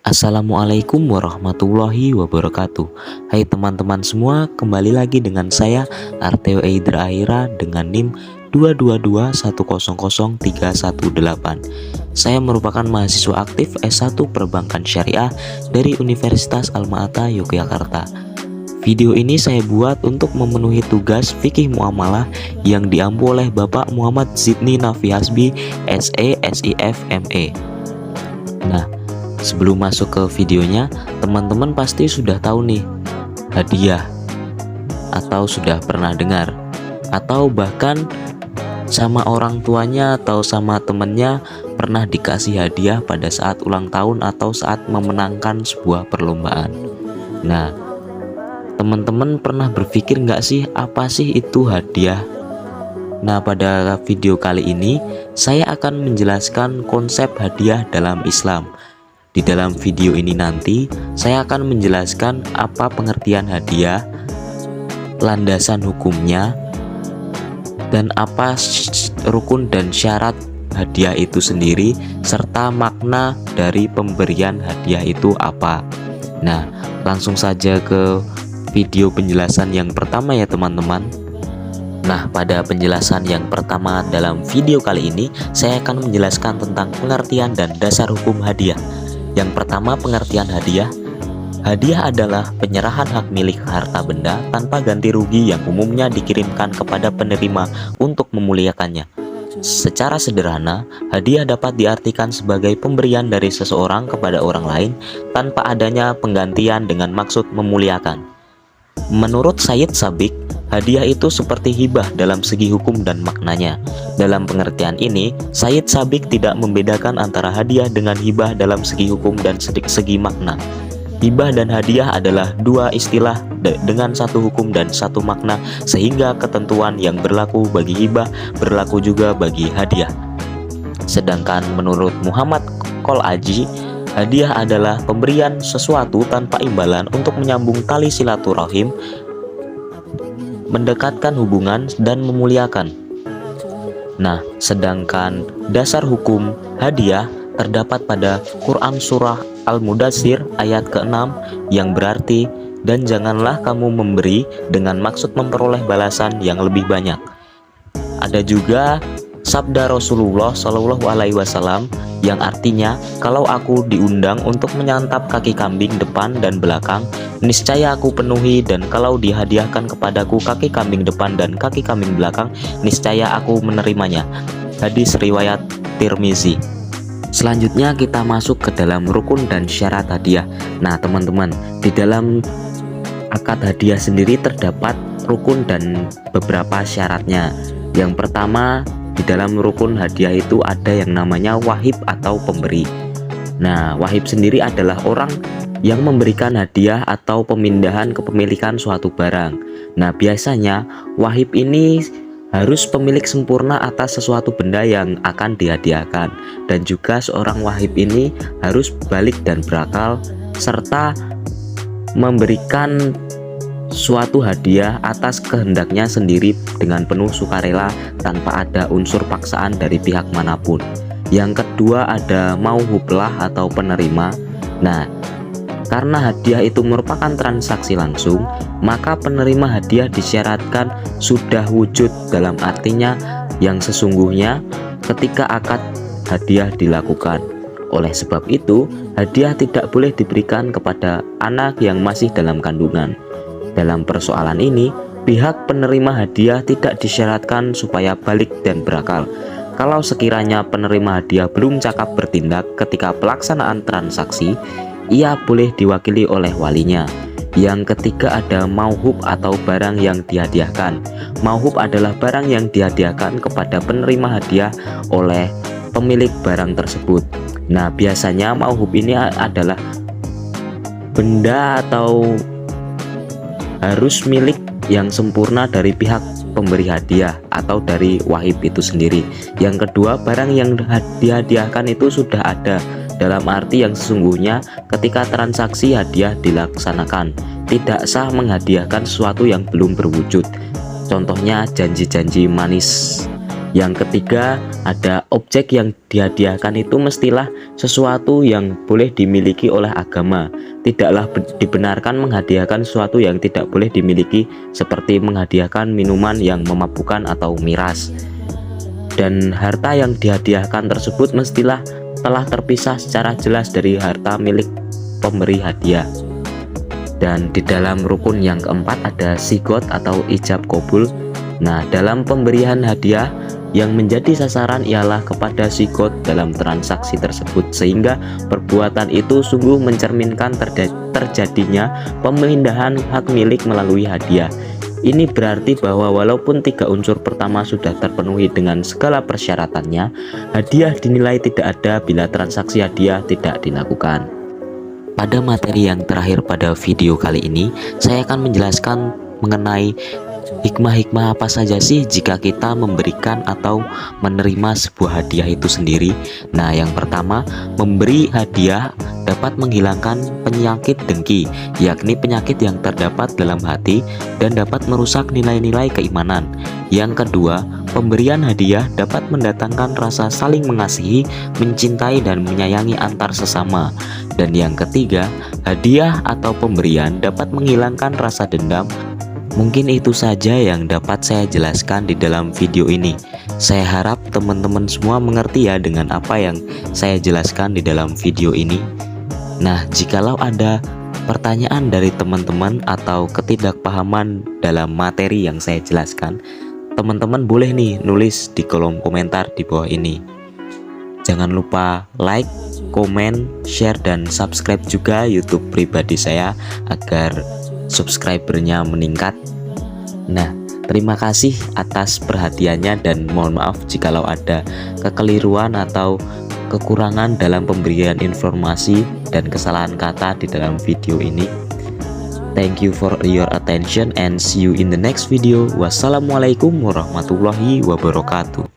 Assalamualaikum warahmatullahi wabarakatuh. Hai teman-teman semua, kembali lagi dengan saya Arteo Eidra Ahira dengan NIM 222100318. Saya merupakan mahasiswa aktif S1 Perbankan Syariah dari Universitas Alma-Ata Yogyakarta. Video ini saya buat untuk memenuhi tugas fikih muamalah yang diampu oleh Bapak Muhammad Zidni Nafi Hasbi, SE, SIF, ME. Nah, sebelum masuk ke videonya, teman-teman pasti sudah tahu nih hadiah, atau sudah pernah dengar, atau bahkan sama orang tuanya atau sama temennya pernah dikasih hadiah pada saat ulang tahun atau saat memenangkan sebuah perlombaan. Nah, teman-teman pernah berpikir nggak sih apa sih itu hadiah? Nah, pada video kali ini saya akan menjelaskan konsep hadiah dalam Islam. Di dalam video ini nanti saya akan menjelaskan apa pengertian hadiah, landasan hukumnya, dan apa rukun dan syarat hadiah itu sendiri, serta makna dari pemberian hadiah itu apa. Nah, langsung saja ke video penjelasan yang pertama ya teman-teman. Nah, pada penjelasan yang pertama dalam video kali ini saya akan menjelaskan tentang pengertian dan dasar hukum hadiah. Yang pertama, pengertian hadiah. Hadiah adalah penyerahan hak milik harta benda tanpa ganti rugi yang umumnya dikirimkan kepada penerima untuk memuliakannya. Secara sederhana, hadiah dapat diartikan sebagai pemberian dari seseorang kepada orang lain tanpa adanya penggantian dengan maksud memuliakan. Menurut Sayyid Sabiq, hadiah itu seperti hibah dalam segi hukum dan maknanya. Dalam pengertian ini, Sayyid Sabiq tidak membedakan antara hadiah dengan hibah dalam segi hukum dan segi makna. Hibah dan hadiah adalah dua istilah dengan satu hukum dan satu makna, sehingga ketentuan yang berlaku bagi hibah berlaku juga bagi hadiah. Sedangkan menurut Muhammad Qol-Aji, hadiah adalah pemberian sesuatu tanpa imbalan untuk menyambung tali silaturahim, mendekatkan hubungan, dan memuliakan. Nah, sedangkan dasar hukum hadiah terdapat pada Quran Surah Al-Mudaththir ayat ke-6 yang berarti, dan janganlah kamu memberi dengan maksud memperoleh balasan yang lebih banyak. Ada juga sabda Rasulullah Shallallahu Alaihi Wasallam yang artinya, kalau aku diundang untuk menyantap kaki kambing depan dan belakang, niscaya aku penuhi, dan kalau dihadiahkan kepadaku kaki kambing depan dan kaki kambing belakang, niscaya aku menerimanya. Hadis riwayat Tirmizi. Selanjutnya kita masuk ke dalam rukun dan syarat hadiah. Nah teman-teman, di dalam akad hadiah sendiri terdapat rukun dan beberapa syaratnya. Yang pertama, di dalam rukun hadiah itu ada yang namanya wahib atau pemberi. Nah, wahib sendiri adalah orang yang memberikan hadiah atau pemindahan kepemilikan suatu barang. Nah, biasanya wahib ini harus pemilik sempurna atas sesuatu benda yang akan dihadiahkan, dan juga seorang wahib ini harus balik dan berakal serta memberikan suatu hadiah atas kehendaknya sendiri dengan penuh sukarela tanpa ada unsur paksaan dari pihak manapun. Yang kedua ada mauhublah atau penerima. Nah, karena hadiah itu merupakan transaksi langsung, maka penerima hadiah disyaratkan sudah wujud, dalam artinya yang sesungguhnya ketika akad hadiah dilakukan. Oleh sebab itu, hadiah tidak boleh diberikan kepada anak yang masih dalam kandungan. Dalam persoalan ini, pihak penerima hadiah tidak disyaratkan supaya balik dan berakal. Kalau sekiranya penerima hadiah belum cakap bertindak ketika pelaksanaan transaksi, ia boleh diwakili oleh walinya. Yang ketiga ada mauhub atau barang yang dihadiahkan. Mauhub adalah barang yang dihadiahkan kepada penerima hadiah oleh pemilik barang tersebut. Nah, biasanya mauhub ini adalah benda atau harus milik yang sempurna dari pihak pemberi hadiah atau dari wahib itu sendiri. Yang kedua, barang yang dihadiahkan itu sudah ada, dalam arti yang sesungguhnya ketika transaksi hadiah dilaksanakan. Tidak sah menghadiahkan sesuatu yang belum berwujud. Contohnya janji-janji manis. Yang ketiga, ada objek yang dihadiahkan itu mestilah sesuatu yang boleh dimiliki oleh agama. Tidaklah dibenarkan menghadiahkan sesuatu yang tidak boleh dimiliki, seperti menghadiahkan minuman yang memabukkan atau miras. Dan harta yang dihadiahkan tersebut mestilah telah terpisah secara jelas dari harta milik pemberi hadiah. Dan di dalam rukun yang keempat ada sigot atau ijab kabul. Nah, dalam pemberian hadiah, yang menjadi sasaran ialah kepada sigot dalam transaksi tersebut, sehingga perbuatan itu sungguh mencerminkan terjadinya pemindahan hak milik melalui hadiah. Ini berarti bahwa walaupun tiga unsur pertama sudah terpenuhi dengan segala persyaratannya, hadiah dinilai tidak ada bila transaksi hadiah tidak dilakukan. Pada materi yang terakhir pada video kali ini, saya akan menjelaskan mengenai hikmah-hikmah apa saja sih jika kita memberikan atau menerima sebuah hadiah itu sendiri. Nah, yang pertama, memberi hadiah dapat menghilangkan penyakit dengki, yakni penyakit yang terdapat dalam hati dan dapat merusak nilai-nilai keimanan. Yang kedua, pemberian hadiah dapat mendatangkan rasa saling mengasihi, mencintai, dan menyayangi antar sesama. Dan yang ketiga, hadiah atau pemberian dapat menghilangkan rasa dendam. Mungkin itu saja yang dapat saya jelaskan di dalam video ini. Saya harap teman-teman semua mengerti ya dengan apa yang saya jelaskan di dalam video ini. Nah, jikalau ada pertanyaan dari teman-teman atau ketidakpahaman dalam materi yang saya jelaskan, teman-teman boleh nih nulis di kolom komentar di bawah ini. Jangan lupa like, komen, share, dan subscribe juga YouTube pribadi saya agar subscribernya meningkat. Nah, terima kasih atas perhatiannya dan mohon maaf jikalau ada kekeliruan atau kekurangan dalam pemberian informasi dan kesalahan kata di dalam video ini. Thank you for your attention and see you in the next video. Wassalamualaikum warahmatullahi wabarakatuh.